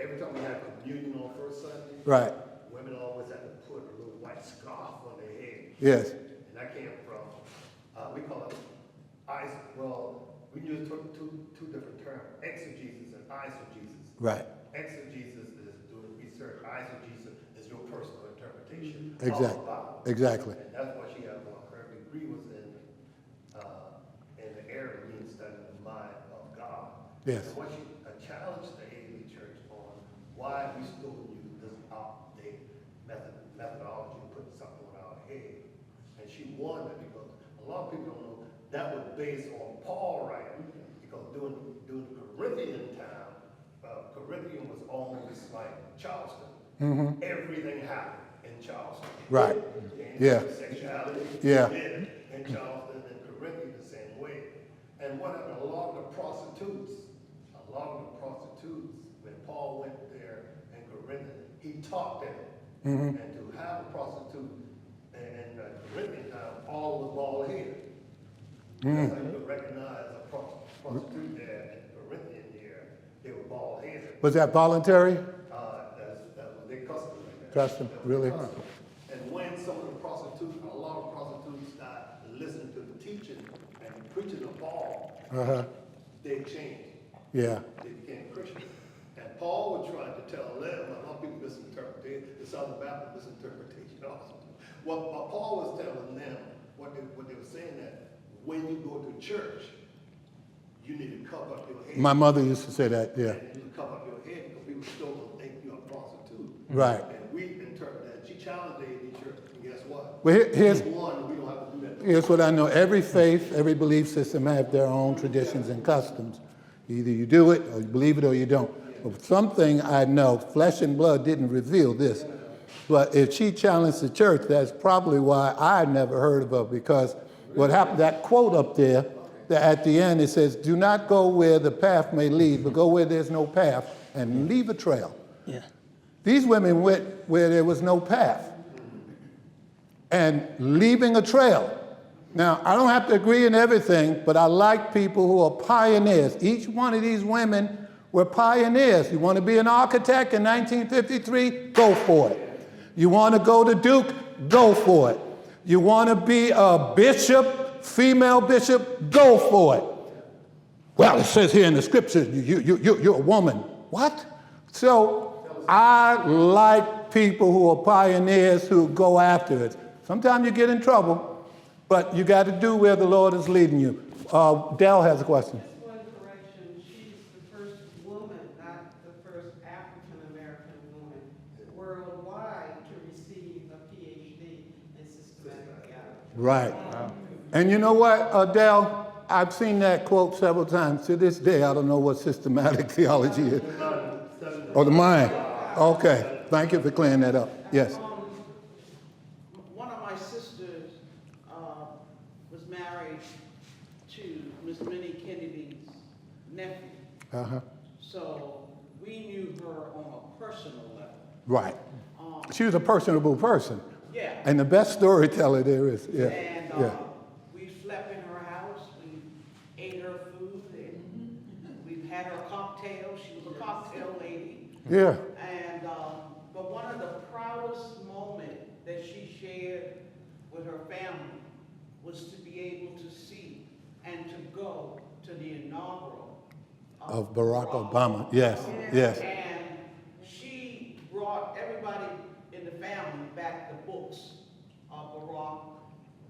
every time we had communion on first Sunday, Right. women always had to put a little white scarf on their head. Yes. And that came from, we call it we use two different terms, exegesis and eisegesis. Right. Exegesis is doing research, eisegesis is your personal interpretation. Exactly. Exactly. And that's what she had on. Her degree was in the area of being studying the mind of God. Yes. And what she challenged the AME Church on why we still use this outdated methodology of putting something on our head. And she wondered because a lot of people don't know that was based on Paul writing, because during the Corinthian time, Corinthian was almost like Charleston. Mm-hmm. Everything happened in Charleston. Right. And Yeah. sexuality, Yeah. in Charleston and Corinthian the same way. And what happened? A lot of the prostitutes, when Paul went there in Corinthian, he taught them. Mm-hmm. And to have a prostitute in Corinthian time, all was bald headed. That's how you could recognize a prostitute there in Corinthian year. They were bald headed. Was that voluntary? That was their custom. Custom, really? And when some of the prostitutes, a lot of prostitutes started listening to the teaching and preaching of Paul, they changed. Yeah. They became Christians. And Paul was trying to tell them, a lot of people misinterpreted, the Southern Baptist misinterpretation also. What Paul was telling them, what they were saying that when you go to church, you need to cover up your head. My mother used to say that, yeah. And you cover up your head because people still don't think you're a prostitute. Right. And we interpret that. She challenged the AD church, and guess what? Well, here's we don't have to do that. Here's what I know. Every faith, every belief system have their own traditions and customs. Either you do it, or you believe it, or you don't. But something I know, flesh and blood didn't reveal this. But if she challenged the church, that's probably why I never heard of her, because what happened, that quote up there, that at the end it says, do not go where the path may lead, but go where there's no path and leave a trail. Yeah. These women went where there was no path and leaving a trail. Now, I don't have to agree in everything, but I like people who are pioneers. Each one of these women were pioneers. You want to be an architect in 1953? Go for it. You want to go to Duke? Go for it. You want to be a bishop, female bishop? Go for it. Well, it says here in the scriptures, you're a woman. What? So I like people who are pioneers who go after it. Sometimes you get in trouble, but you got to do where the Lord is leading you. Dell has a question. Just one correction. She's the first woman, not the first African-American woman worldwide to receive a PhD in systematic theology. Right. And you know what, Dell? I've seen that quote several times. To this day, I don't know what systematic theology is. Oh, the mind. Okay. Thank you for clearing that up. Yes. One of my sisters was married to Miss Minnie Kennedy's nephew. So we knew her on a personal level. Right. She was a personable person. Yeah. And the best storyteller there is. Yeah. And yeah. we slept in her house. We ate her food. And we've had her cocktails. She was a cocktail lady. Yeah. And but one of the proudest moments that she shared with her family was to be able to see and to go to the inaugural Of Barack Obama. Yes. Yes. And she brought everybody in the family back the books of Barack,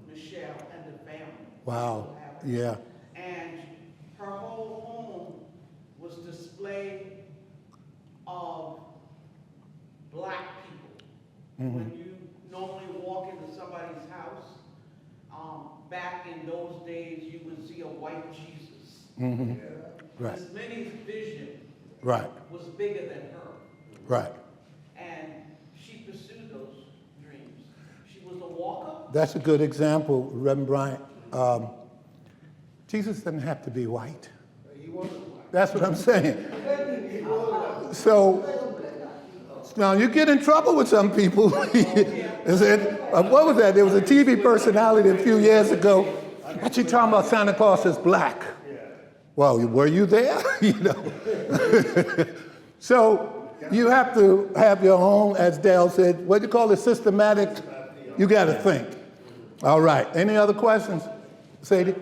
Michelle, and the family. Wow. Yeah. And her whole home was display of black people. When you normally walk into somebody's house, back in those days, you would see a white Jesus. Right. Miss Minnie's vision Right. was bigger than her. Right. And she pursued those dreams. She was a walker. That's a good example, Reverend Bryant. Jesus doesn't have to be white. That's what I'm saying. So now you get in trouble with some people. What was that? There was a TV personality a few years ago. What you talking about? Santa Claus is black. Well, were you there? You know. So you have to have your own, as Dale said, what do you call it, systematic? You got to think. All right. Any other questions, Sadie?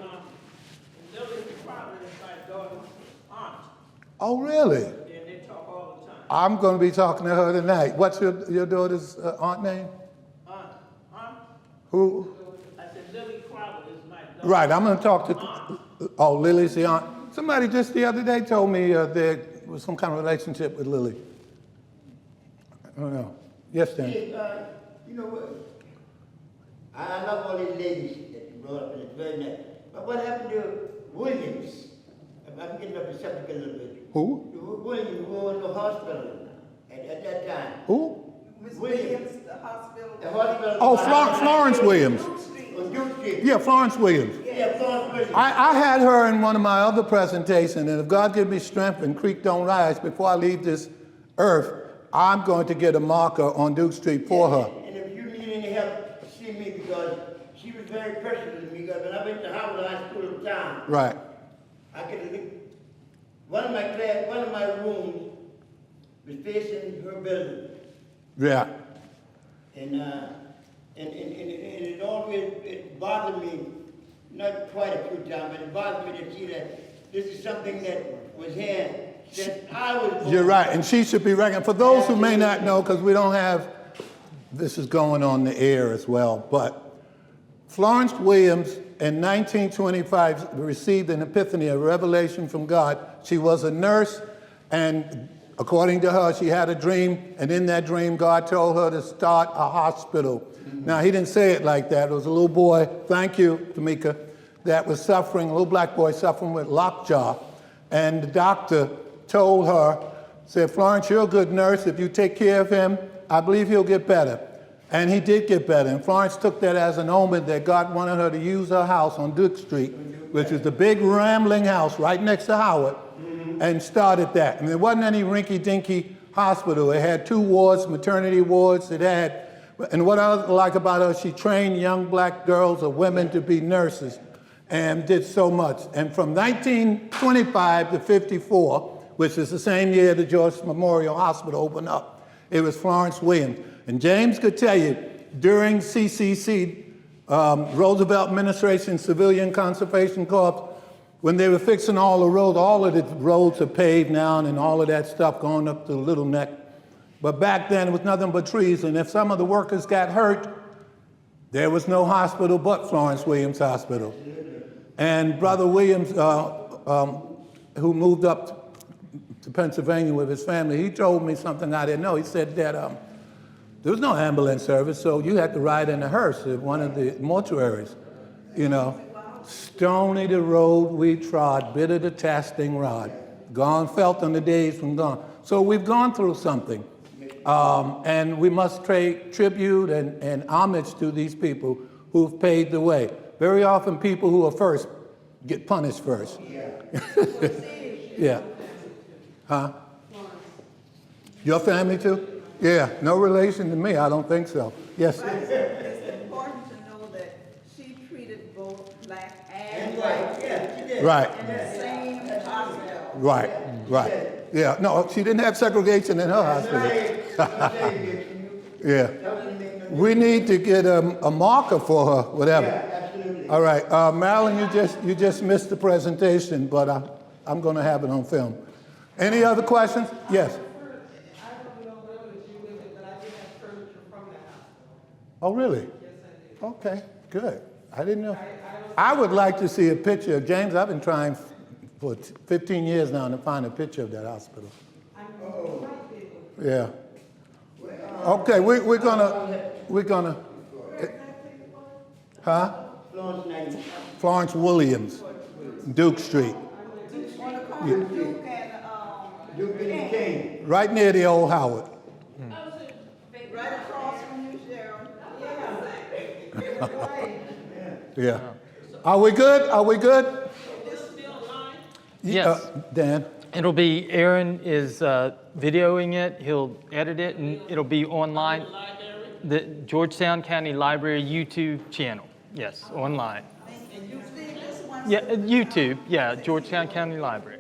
Oh, really? And they talk all the time. I'm going to be talking to her tonight. What's your daughter's aunt name? Who? I said Lily Crowell is my daughter. Right, I'm going to talk to, Lily's the aunt. Somebody just the other day told me there was some kind of relationship with Lily. I don't know. Yes, Dan? You know what? I love all these ladies that you brought up, and it's very nice. But what happened to Williams? I'm getting up the subject a little bit. Who? Williams, who was in the hospital at that time. Who? Miss Williams, the hospital. The hospital. Oh, Florence Williams. On Duke Street. Yeah, Florence Williams. Yeah, Florence Williams. I had her in one of my other presentations, and if God give me strength and creek don't rise, before I leave this earth, I'm going to get a marker on Duke Street for her. And if you need any help, see me, because she was very precious to me, because when I went to Howard High School of Town, Right. I could look, one of my rooms was facing her building. Yeah. And it always bothered me, not quite a few times, but it bothered me to see that this is something that was here since I was born. You're right, and she should be recognized. For those who may not know, because we don't have, this is going on the air as well, but Florence Williams in 1925 received an epiphany, a revelation from God. She was a nurse, and according to her, she had a dream, and in that dream, God told her to start a hospital. Now, he didn't say it like that. It was a little boy, thank you, Tamika, that was suffering, a little black boy suffering with lockjaw. And the doctor told her, said, Florence, you're a good nurse. If you take care of him, I believe he'll get better. And he did get better. And Florence took that as an omen that God wanted her to use her house on Duke Street, which is the big rambling house right next to Howard, and started that. And there wasn't any rinky-dinky hospital. It had 2 wards, maternity wards. It had, and what I like about her, she trained young black girls or women to be nurses and did so much. And from 1925 to 54, which is the same year the George Memorial Hospital opened up, it was Florence Williams. And James could tell you, during CCC, Roosevelt Administration Civilian Conservation Corps, when they were fixing all of the roads are paved now and all of that stuff going up to the Little Neck. But back then it was nothing but trees, and if some of the workers got hurt, there was no hospital but Florence Williams Hospital. And Brother Williams, who moved up to Pennsylvania with his family, he told me something I didn't know. He said that there was no ambulance service, so you had to ride in a hearse at one of the mortuaries, you know. Stony the road we trod, bitter the testing rod. Gone felt on the days from gone. So we've gone through something. And we must pay tribute and homage to these people who've paved the way. Very often people who are first get punished first. Yeah. Huh? Your family too? Yeah, no relation to me, I don't think so. Yes? It's important to know that she treated both black and white people Right. in the same hospital. Right, right. Yeah, no, she didn't have segregation in her hospital. Yeah. We need to get a marker for her, whatever. All right, Marilyn, you just missed the presentation, but I'm going to have it on film. Any other questions? Yes. Oh, really? Okay, good. I didn't know. I would like to see a picture of James. I've been trying for 15 years now to find a picture of that hospital. Yeah. Okay, we're gonna, huh? Florence Williams, Duke Street. Duke and Duke and King. Right near the old Howard. right across from you, Cheryl. Yeah. Are we good? Are we good? Yes. Dan? It'll be, Aaron is videoing it. He'll edit it, and it'll be online. The Georgetown County Library YouTube channel. Yes, online. And you see this one? Yeah, YouTube. Yeah, Georgetown County Library.